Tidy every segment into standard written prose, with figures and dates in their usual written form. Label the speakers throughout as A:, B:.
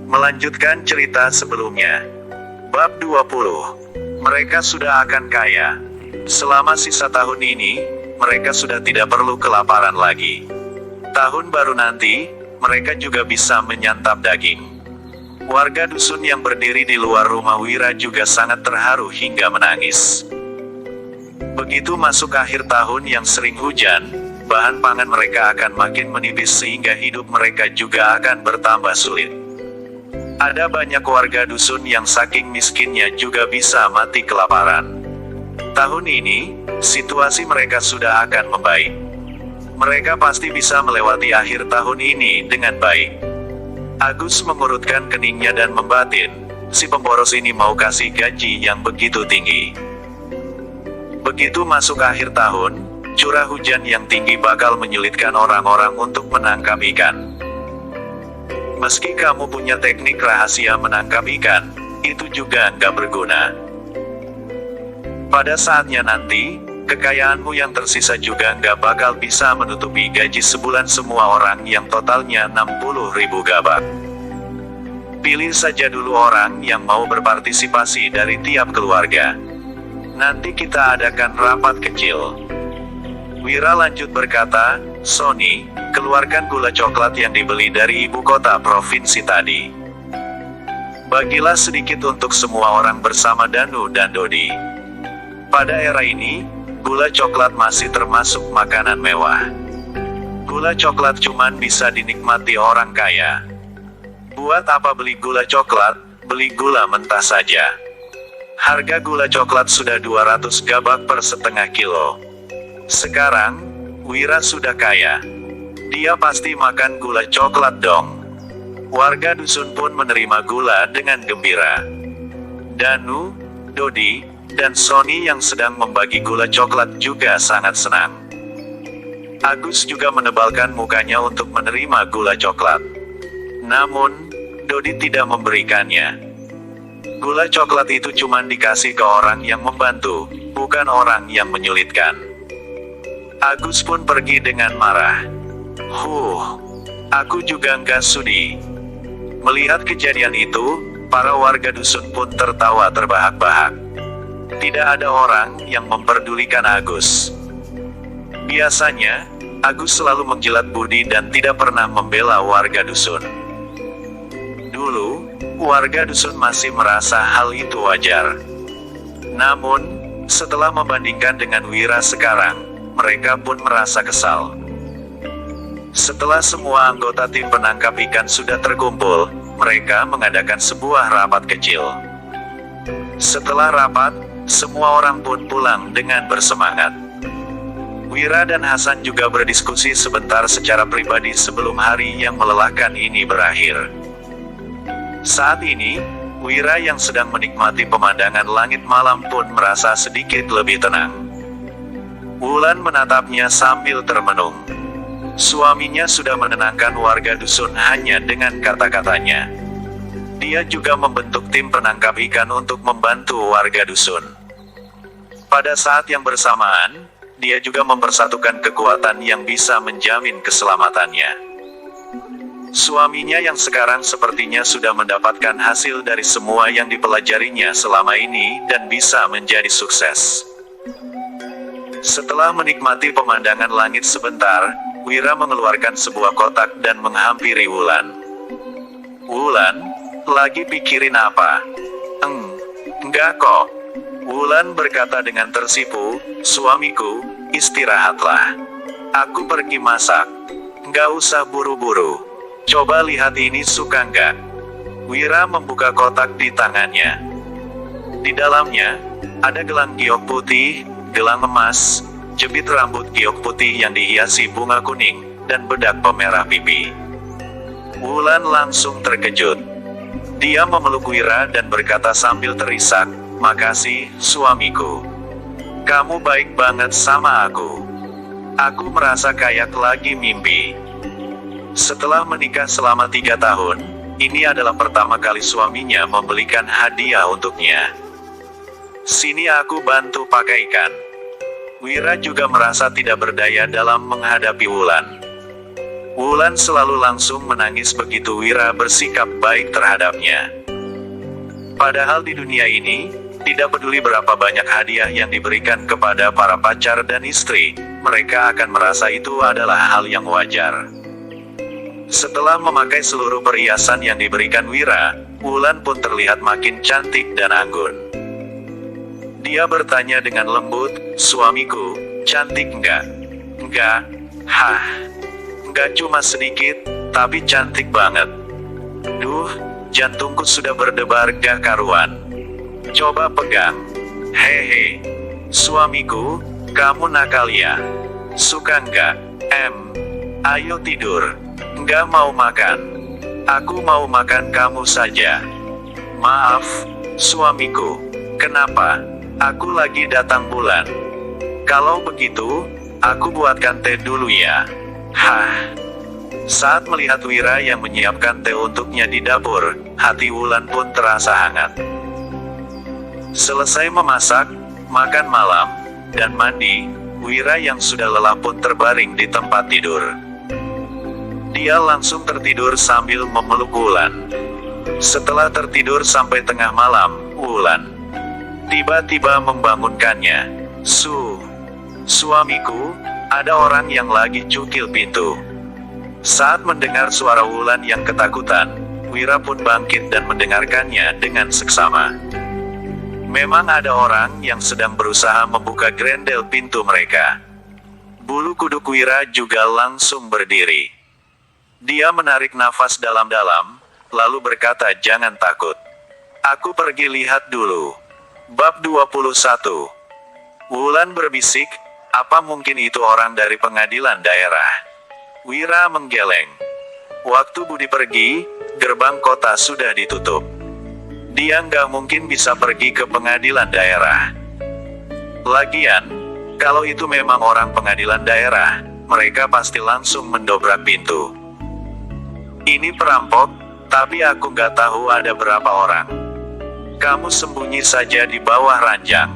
A: Melanjutkan cerita sebelumnya. Bab 20. Mereka sudah akan kaya. Selama sisa tahun ini, mereka sudah tidak perlu kelaparan lagi. Tahun baru nanti, mereka juga bisa menyantap daging. Warga dusun yang berdiri di luar rumah Wira juga sangat terharu hingga menangis. Begitu masuk akhir tahun yang sering hujan, bahan pangan mereka akan makin menipis sehingga hidup mereka juga akan bertambah sulit. Ada banyak warga dusun yang saking miskinnya juga bisa mati kelaparan. Tahun ini, situasi mereka sudah akan membaik. Mereka pasti bisa melewati akhir tahun ini dengan baik. Agus mengurutkan keningnya dan membatin, si pemboros ini mau kasih gaji yang begitu tinggi. Begitu masuk akhir tahun, curah hujan yang tinggi bakal menyulitkan orang-orang untuk menangkap ikan. Meski kamu punya teknik rahasia menangkap ikan, itu juga nggak berguna. Pada saatnya nanti, kekayaanmu yang tersisa juga nggak bakal bisa menutupi gaji sebulan semua orang yang totalnya 60.000 gabak. Pilih saja dulu orang yang mau berpartisipasi dari tiap keluarga. Nanti kita adakan rapat kecil. Wira lanjut berkata, Sony, keluarkan gula coklat yang dibeli dari ibu kota provinsi tadi. Bagilah sedikit untuk semua orang bersama Danu dan Dodi. Pada era ini, gula coklat masih termasuk makanan mewah. Gula coklat cuman bisa dinikmati orang kaya. Buat apa beli gula coklat, beli gula mentah saja. Harga gula coklat sudah 200 gabak per setengah kilo. Sekarang, Wira sudah kaya. Dia pasti makan gula coklat dong. Warga dusun pun menerima gula dengan gembira. Danu, Dodi, dan Sony yang sedang membagi gula coklat juga sangat senang. Agus juga menebalkan mukanya untuk menerima gula coklat. Namun, Dodi tidak memberikannya. Gula coklat itu cuma dikasih ke orang yang membantu, bukan orang yang menyulitkan. Agus pun pergi dengan marah. Aku juga nggak sudi. Melihat kejadian itu, para warga dusun pun tertawa terbahak-bahak. Tidak ada orang yang memperdulikan Agus. Biasanya, Agus selalu menjilat budi dan tidak pernah membela warga dusun. Dulu, warga dusun masih merasa hal itu wajar. Namun, setelah membandingkan dengan Wira sekarang, mereka pun merasa kesal. Setelah semua anggota tim penangkap ikan sudah terkumpul, mereka mengadakan sebuah rapat kecil. Setelah rapat, semua orang pun pulang dengan bersemangat. Wira dan Hasan juga berdiskusi sebentar secara pribadi sebelum hari yang melelahkan ini berakhir. Saat ini, Wira yang sedang menikmati pemandangan langit malam pun merasa sedikit lebih tenang. Wulan menatapnya sambil termenung. Suaminya sudah menenangkan warga dusun hanya dengan kata-katanya. Dia juga membentuk tim penangkap ikan untuk membantu warga dusun. Pada saat yang bersamaan, dia juga mempersatukan kekuatan yang bisa menjamin keselamatannya. Suaminya yang sekarang sepertinya sudah mendapatkan hasil dari semua yang dipelajarinya selama ini dan bisa menjadi sukses. Setelah menikmati pemandangan langit sebentar, Wira mengeluarkan sebuah kotak dan menghampiri Wulan. Wulan, lagi pikirin apa? Enggak kok. Wulan berkata dengan tersipu, suamiku, istirahatlah. Aku pergi masak. Nggak usah buru-buru. Coba lihat ini, suka nggak? Wira membuka kotak di tangannya. Di dalamnya, ada gelang giok putih, gelang emas, jepit rambut giok putih yang dihiasi bunga kuning, dan bedak pemerah pipi. Wulan langsung terkejut. Dia memeluk Wira dan berkata sambil terisak, makasih, suamiku. Kamu baik banget sama aku. Aku merasa kayak lagi mimpi. Setelah menikah selama 3 tahun, ini adalah pertama kali suaminya membelikan hadiah untuknya. Sini aku bantu pakaikan. Wira juga merasa tidak berdaya dalam menghadapi Wulan. Wulan selalu langsung menangis begitu Wira bersikap baik terhadapnya. Padahal di dunia ini, tidak peduli berapa banyak hadiah yang diberikan kepada para pacar dan istri, mereka akan merasa itu adalah hal yang wajar. Setelah memakai seluruh perhiasan yang diberikan Wira, Wulan pun terlihat makin cantik dan anggun. Dia bertanya dengan lembut, "Suamiku, cantik enggak?" "Enggak." "Hah? Enggak, cuma sedikit, tapi cantik banget." "Duh, jantungku sudah berdebar gak karuan. Coba pegang." "Hehe. Suamiku, kamu nakal ya. Suka enggak?" Ayo tidur." "Enggak mau makan. Aku mau makan kamu saja." "Maaf, suamiku. Kenapa? Aku lagi datang bulan." "Kalau begitu, aku buatkan teh dulu ya." "Hah?" Saat melihat Wira yang menyiapkan teh untuknya di dapur, hati Wulan pun terasa hangat. Selesai memasak, makan malam, dan mandi, Wira yang sudah lelah pun terbaring di tempat tidur. Dia langsung tertidur sambil memeluk Wulan. Setelah tertidur sampai tengah malam, Wulan tiba-tiba membangunkannya. Suamiku, ada orang yang lagi cukil pintu." Saat mendengar suara Wulan yang ketakutan, Wira pun bangkit dan mendengarkannya dengan seksama. Memang ada orang yang sedang berusaha membuka grendel pintu mereka. Bulu kuduk Wira juga langsung berdiri. Dia menarik nafas dalam-dalam, lalu berkata, "Jangan takut. Aku pergi lihat dulu." Bab 21. Wulan berbisik, "Apa mungkin itu orang dari pengadilan daerah?" Wira menggeleng. Waktu Budi pergi, gerbang kota sudah ditutup. Dia nggak mungkin bisa pergi ke pengadilan daerah. Lagian, kalau itu memang orang pengadilan daerah, mereka pasti langsung mendobrak pintu. "Ini perampok, tapi aku nggak tahu ada berapa orang. Kamu sembunyi saja di bawah ranjang."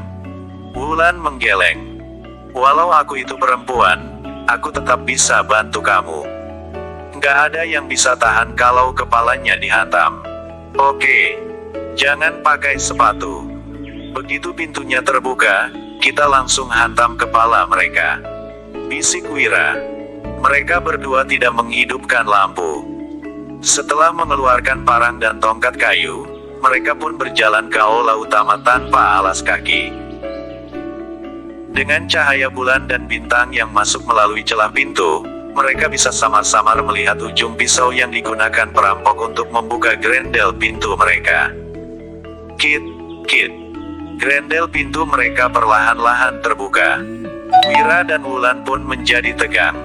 A: Wulan menggeleng. "Walau aku itu perempuan, aku tetap bisa bantu kamu. Nggak ada yang bisa tahan kalau kepalanya dihantam. Oke, jangan pakai sepatu. Begitu pintunya terbuka, kita langsung hantam kepala mereka." Bisik Wira. Mereka berdua tidak menghidupkan lampu. Setelah mengeluarkan parang dan tongkat kayu, mereka pun berjalan ke aula utama tanpa alas kaki. Dengan cahaya bulan dan bintang yang masuk melalui celah pintu, mereka bisa samar-samar melihat ujung pisau yang digunakan perampok untuk membuka grendel pintu mereka. Kit. Grendel pintu mereka perlahan-lahan terbuka. Wira dan Wulan pun menjadi tegang.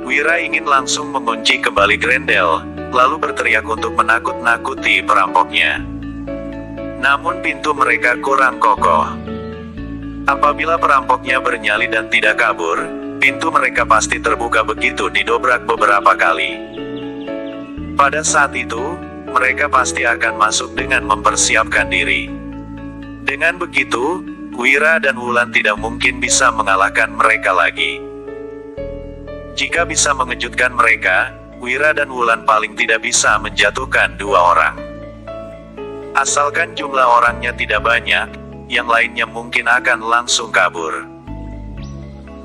A: Wira ingin langsung mengunci kembali grendel, lalu berteriak untuk menakut-nakuti perampoknya. Namun pintu mereka kurang kokoh. Apabila perampoknya bernyali dan tidak kabur, pintu mereka pasti terbuka begitu didobrak beberapa kali. Pada saat itu, mereka pasti akan masuk dengan mempersiapkan diri. Dengan begitu, Wira dan Wulan tidak mungkin bisa mengalahkan mereka lagi. Jika bisa mengejutkan mereka, Wira dan Wulan paling tidak bisa menjatuhkan dua orang. Asalkan jumlah orangnya tidak banyak, yang lainnya mungkin akan langsung kabur.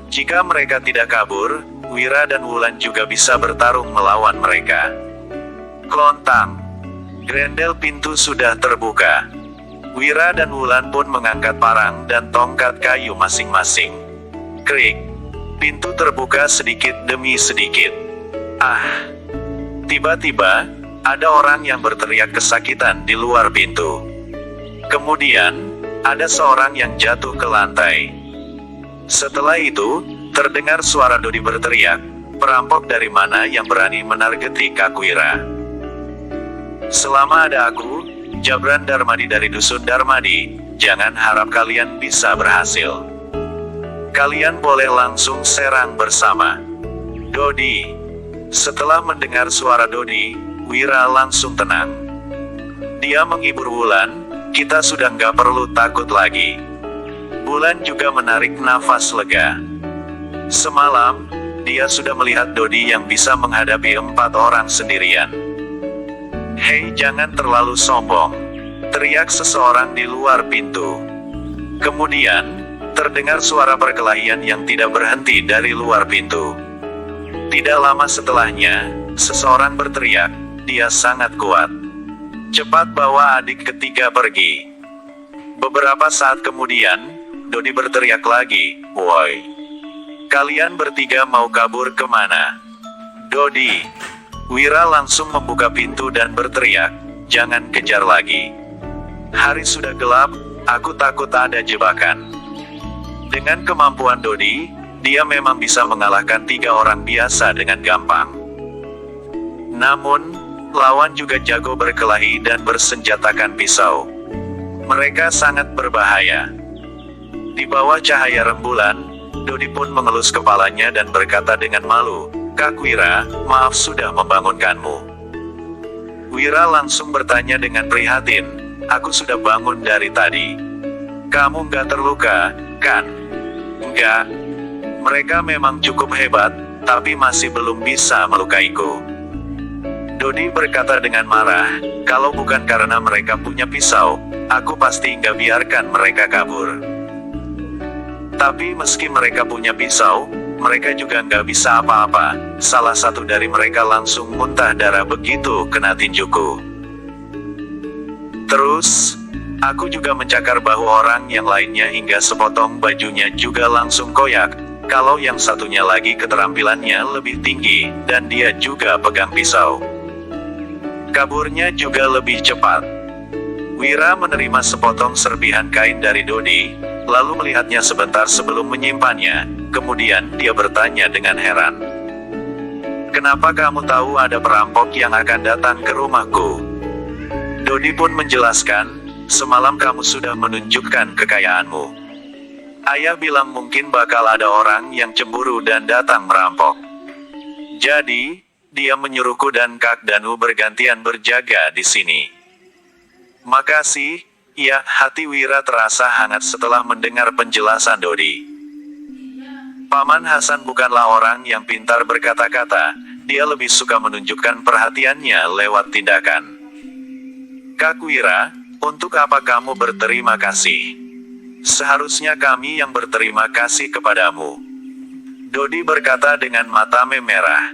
A: Jika mereka tidak kabur, Wira dan Wulan juga bisa bertarung melawan mereka. Klontang. Grendel pintu sudah terbuka. Wira dan Wulan pun mengangkat parang dan tongkat kayu masing-masing. Krik. Pintu terbuka sedikit demi sedikit. Tiba-tiba, ada orang yang berteriak kesakitan di luar pintu. Kemudian, ada seorang yang jatuh ke lantai. Setelah itu, terdengar suara Dodi berteriak, "Perampok dari mana yang berani menargeti Kak Wira?" "Selama ada aku, Jabran Darmadi dari Dusun Darmadi, jangan harap kalian bisa berhasil. Kalian boleh langsung serang bersama." Dodi. Setelah mendengar suara Dodi, Wira langsung tenang. Dia menghibur Wulan, "Kita sudah nggak perlu takut lagi." Wulan juga menarik nafas lega. Semalam, dia sudah melihat Dodi yang bisa menghadapi 4 orang sendirian. "Hei, jangan terlalu sombong!" teriak seseorang di luar pintu. Kemudian, terdengar suara perkelahian yang tidak berhenti dari luar pintu. Tidak lama setelahnya, seseorang berteriak, "Dia sangat kuat. Cepat bawa adik ketiga pergi." Beberapa saat kemudian, Dodi berteriak lagi, "Woi! Kalian bertiga mau kabur kemana?" "Dodi!" Wira langsung membuka pintu dan berteriak, "Jangan kejar lagi. Hari sudah gelap, aku takut ada jebakan." Dengan kemampuan Dodi, dia memang bisa mengalahkan 3 orang biasa dengan gampang. Namun, lawan juga jago berkelahi dan bersenjatakan pisau. Mereka sangat berbahaya. Di bawah cahaya rembulan, Dodi pun mengelus kepalanya dan berkata dengan malu, "Kak Wira, maaf sudah membangunkanmu." Wira langsung bertanya dengan prihatin, "Aku sudah bangun dari tadi. Kamu nggak terluka, kan?" "Enggak. Mereka memang cukup hebat, tapi masih belum bisa melukaiku." Dodi berkata dengan marah, "Kalau bukan karena mereka punya pisau, aku pasti nggak biarkan mereka kabur. Tapi meski mereka punya pisau, mereka juga nggak bisa apa-apa. Salah satu dari mereka langsung muntah darah begitu kena tinjuku. Terus, aku juga mencakar bahu orang yang lainnya hingga sepotong bajunya juga langsung koyak. Kalau yang satunya lagi keterampilannya lebih tinggi, dan dia juga pegang pisau. Kaburnya juga lebih cepat." Wira menerima sepotong serpihan kain dari Dodi, lalu melihatnya sebentar sebelum menyimpannya, kemudian dia bertanya dengan heran, "Kenapa kamu tahu ada perampok yang akan datang ke rumahku?" Dodi pun menjelaskan, "Semalam kamu sudah menunjukkan kekayaanmu. Ayah bilang mungkin bakal ada orang yang cemburu dan datang merampok. Jadi, dia menyuruhku dan Kak Danu bergantian berjaga di sini." "Makasih." Ya, hati Wira terasa hangat setelah mendengar penjelasan Dodi. Paman Hasan bukanlah orang yang pintar berkata-kata, dia lebih suka menunjukkan perhatiannya lewat tindakan. "Kak Wira, untuk apa kamu berterima kasih? Seharusnya kami yang berterima kasih kepadamu." Dodi berkata dengan mata memerah.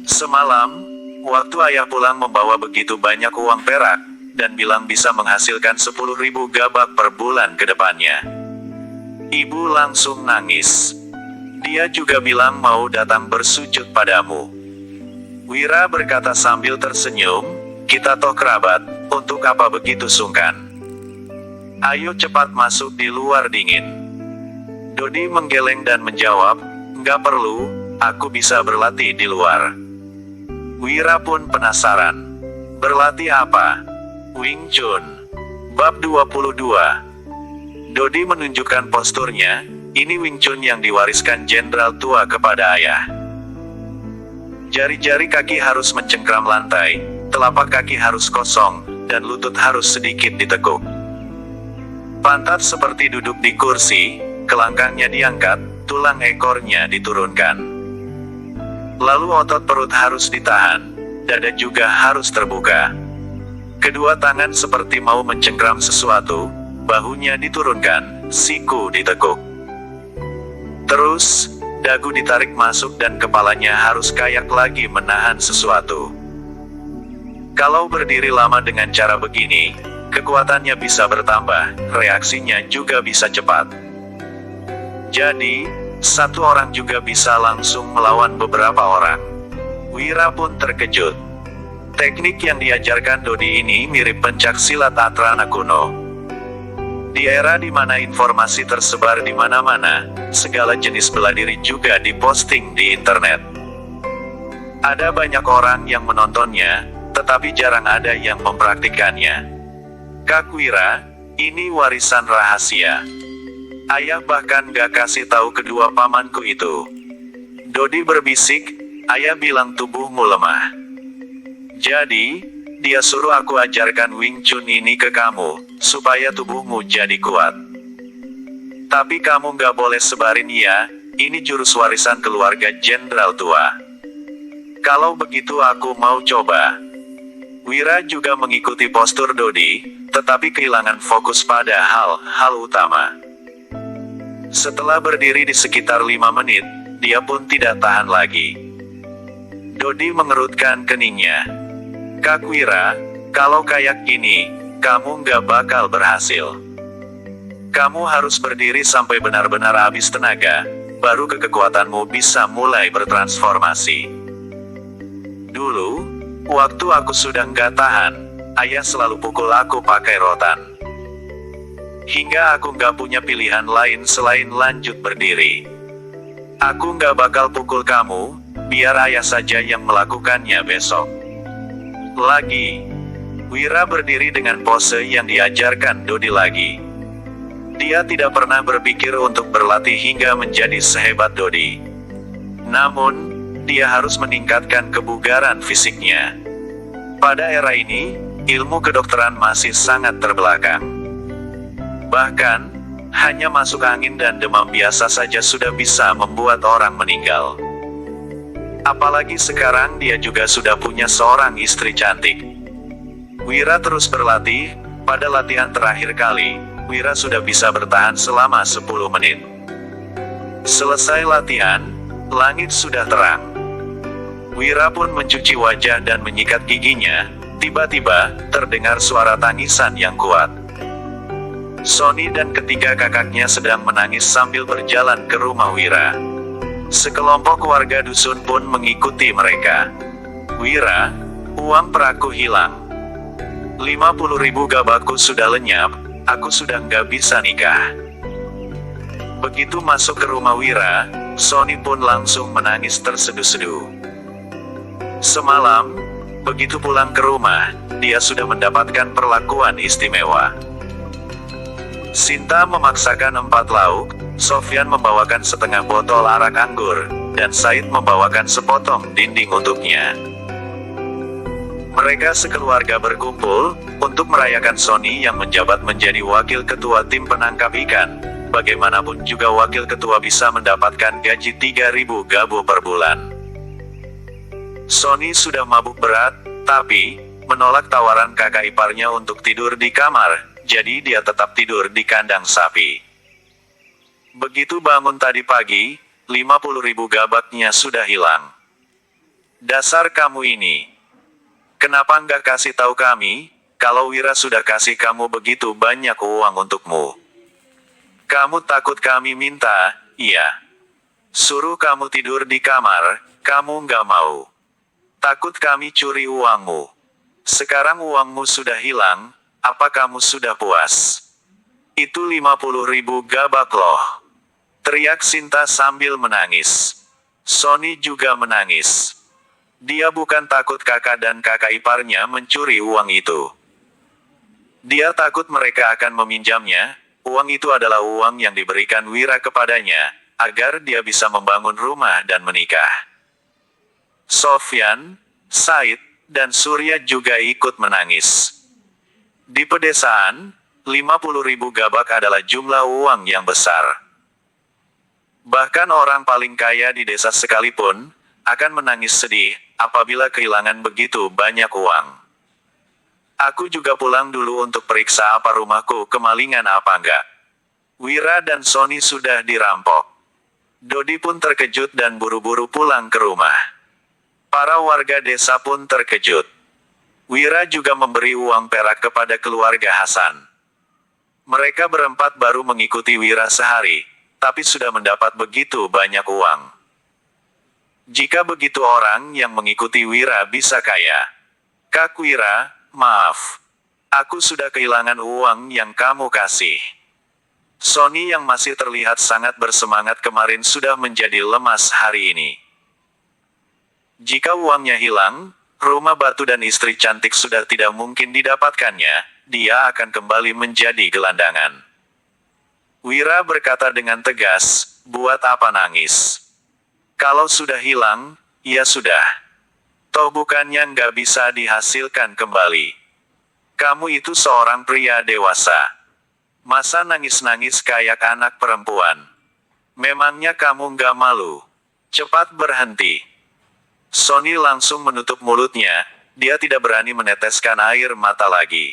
A: "Semalam, waktu ayah pulang membawa begitu banyak uang perak, dan bilang bisa menghasilkan 10.000 gabak per bulan ke depannya. Ibu langsung nangis. Dia juga bilang mau datang bersujud padamu." Wira berkata sambil tersenyum, "Kita toh kerabat, untuk apa begitu sungkan? Ayo cepat masuk di luar dingin." Dodi menggeleng dan menjawab, "Nggak perlu, aku bisa berlatih di luar." Wira pun penasaran. "Berlatih apa?" "Wing Chun. Bab 22. Dodi menunjukkan posturnya, ini Wing Chun yang diwariskan jenderal tua kepada ayah. Jari-jari kaki harus mencengkram lantai, telapak kaki harus kosong, dan lutut harus sedikit ditekuk. Pantat seperti duduk di kursi, kelangkangnya diangkat, tulang ekornya diturunkan. Lalu otot perut harus ditahan, dada juga harus terbuka. Kedua tangan seperti mau mencengkram sesuatu, bahunya diturunkan, siku ditekuk. Terus, dagu ditarik masuk dan kepalanya harus kayak lagi menahan sesuatu. Kalau berdiri lama dengan cara begini, kekuatannya bisa bertambah, reaksinya juga bisa cepat. Jadi, satu orang juga bisa langsung melawan beberapa orang. Wira pun terkejut. Teknik yang diajarkan Dodi ini mirip pencak silat Atrana kuno. Di era di mana informasi tersebar di mana-mana, segala jenis bela diri juga diposting di internet. Ada banyak orang yang menontonnya, tetapi jarang ada yang mempraktikannya. Kak Wira, ini warisan rahasia. Ayah bahkan gak kasih tahu kedua pamanku itu. Dodi berbisik, ayah bilang tubuhmu lemah. Jadi, dia suruh aku ajarkan Wing Chun ini ke kamu, supaya tubuhmu jadi kuat. Tapi kamu nggak boleh sebarin ya, ini jurus warisan keluarga jenderal tua. Kalau begitu aku mau coba. Wira juga mengikuti postur Dodi, tetapi kehilangan fokus pada hal-hal utama. Setelah berdiri di sekitar 5 menit, dia pun tidak tahan lagi. Dodi mengerutkan keningnya. Kak Wira, kalau kayak gini, kamu nggak bakal berhasil. Kamu harus berdiri sampai benar-benar habis tenaga, baru kekuatanmu bisa mulai bertransformasi. Dulu, waktu aku sudah nggak tahan, ayah selalu pukul aku pakai rotan. Hingga aku nggak punya pilihan lain selain lanjut berdiri. Aku nggak bakal pukul kamu, biar ayah saja yang melakukannya besok. Lagi. Wira berdiri dengan pose yang diajarkan Dodi lagi. Dia tidak pernah berpikir untuk berlatih hingga menjadi sehebat Dodi. Namun, dia harus meningkatkan kebugaran fisiknya. Pada era ini, ilmu kedokteran masih sangat terbelakang. Bahkan, hanya masuk angin dan demam biasa saja sudah bisa membuat orang meninggal. Apalagi sekarang dia juga sudah punya seorang istri cantik. Wira terus berlatih. Pada latihan terakhir kali, Wira sudah bisa bertahan selama 10 menit. Selesai latihan, langit sudah terang. Wira pun mencuci wajah dan menyikat giginya. Tiba-tiba, terdengar suara tangisan yang kuat. Sony dan ketiga kakaknya sedang menangis sambil berjalan ke rumah Wira. Sekelompok warga dusun pun mengikuti mereka. Wira, uang peraku hilang. 50.000 gabaku sudah lenyap, aku sudah nggak bisa nikah. Begitu masuk ke rumah Wira, Sony pun langsung menangis terseduh-seduh. Semalam, begitu pulang ke rumah, dia sudah mendapatkan perlakuan istimewa. Sinta memaksakan 4 lauk, Sofyan membawakan setengah botol arak anggur, dan Said membawakan sepotong dinding untuknya. Mereka sekeluarga berkumpul untuk merayakan Sony yang menjabat menjadi wakil ketua tim penangkap ikan. Bagaimanapun juga wakil ketua bisa mendapatkan gaji 3.000 gabo per bulan. Sony sudah mabuk berat, tapi menolak tawaran kakak iparnya untuk tidur di kamar, jadi dia tetap tidur di kandang sapi. Begitu bangun tadi pagi, 50.000 gabaknya sudah hilang. Dasar kamu ini. Kenapa nggak kasih tahu kami, kalau Wira sudah kasih kamu begitu banyak uang untukmu? Kamu takut kami minta, iya. Suruh kamu tidur di kamar, kamu nggak mau. Takut kami curi uangmu. Sekarang uangmu sudah hilang, apa kamu sudah puas? Itu 50.000 gabak loh. Teriak Sinta sambil menangis. Sony juga menangis. Dia bukan takut kakak dan kakak iparnya mencuri uang itu. Dia takut mereka akan meminjamnya. Uang itu adalah uang yang diberikan Wira kepadanya, agar dia bisa membangun rumah dan menikah. Sofyan, Said, dan Surya juga ikut menangis. Di pedesaan, 50.000 gabak adalah jumlah uang yang besar. Bahkan orang paling kaya di desa sekalipun akan menangis sedih apabila kehilangan begitu banyak uang. Aku juga pulang dulu untuk periksa apa rumahku kemalingan apa enggak. Wira dan Sony sudah dirampok. Dodi pun terkejut dan buru-buru pulang ke rumah. Para warga desa pun terkejut. Wira juga memberi uang perak kepada keluarga Hasan. Mereka berempat baru mengikuti Wira sehari, tapi sudah mendapat begitu banyak uang. Jika begitu orang yang mengikuti Wira bisa kaya. Kak Wira, maaf. Aku sudah kehilangan uang yang kamu kasih. Sony yang masih terlihat sangat bersemangat kemarin sudah menjadi lemas hari ini. Jika uangnya hilang, rumah batu dan istri cantik sudah tidak mungkin didapatkannya, dia akan kembali menjadi gelandangan. Wira berkata dengan tegas, buat apa nangis? Kalau sudah hilang, ya sudah. Toh bukannya nggak bisa dihasilkan kembali. Kamu itu seorang pria dewasa. Masa nangis-nangis kayak anak perempuan? Memangnya kamu nggak malu? Cepat berhenti. Sony langsung menutup mulutnya, dia tidak berani meneteskan air mata lagi.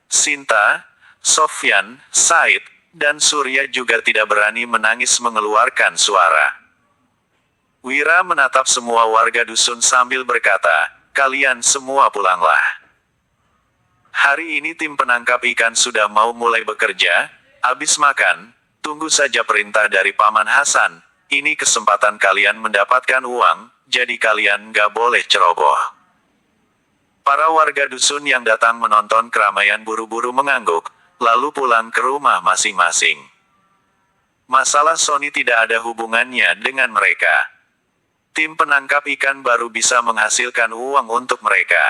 A: Sinta, Sofyan, Said, dan Surya juga tidak berani menangis mengeluarkan suara. Wira menatap semua warga dusun sambil berkata, "Kalian semua pulanglah. Hari ini tim penangkap ikan sudah mau mulai bekerja, habis makan, tunggu saja perintah dari Paman Hasan, ini kesempatan kalian mendapatkan uang, jadi kalian nggak boleh ceroboh." Para warga dusun yang datang menonton keramaian buru-buru mengangguk, lalu pulang ke rumah masing-masing. Masalah Sony tidak ada hubungannya dengan mereka. Tim penangkap ikan baru bisa menghasilkan uang untuk mereka.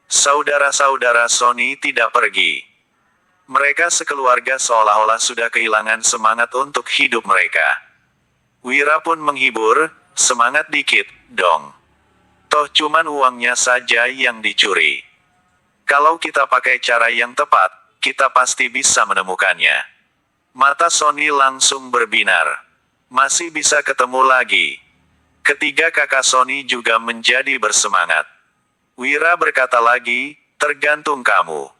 A: Saudara-saudara Sony tidak pergi. Mereka sekeluarga seolah-olah sudah kehilangan semangat untuk hidup mereka. Wira pun menghibur, "Semangat dikit, dong. Toh cuman uangnya saja yang dicuri. Kalau kita pakai cara yang tepat, kita pasti bisa menemukannya." Mata Sony langsung berbinar. Masih bisa ketemu lagi. Ketiga kakak Sony juga menjadi bersemangat. Wira berkata lagi, "Tergantung kamu.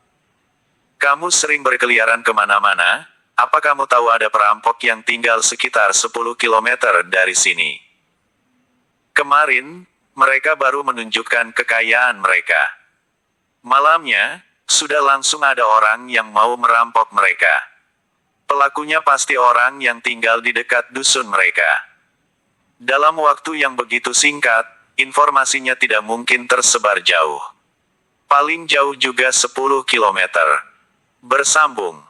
A: Kamu sering berkeliaran kemana-mana, apa kamu tahu ada perampok yang tinggal sekitar 10 kilometer dari sini? Kemarin, mereka baru menunjukkan kekayaan mereka. Malamnya, sudah langsung ada orang yang mau merampok mereka. Pelakunya pasti orang yang tinggal di dekat dusun mereka. Dalam waktu yang begitu singkat, informasinya tidak mungkin tersebar jauh. Paling jauh juga 10 kilometer. Bersambung.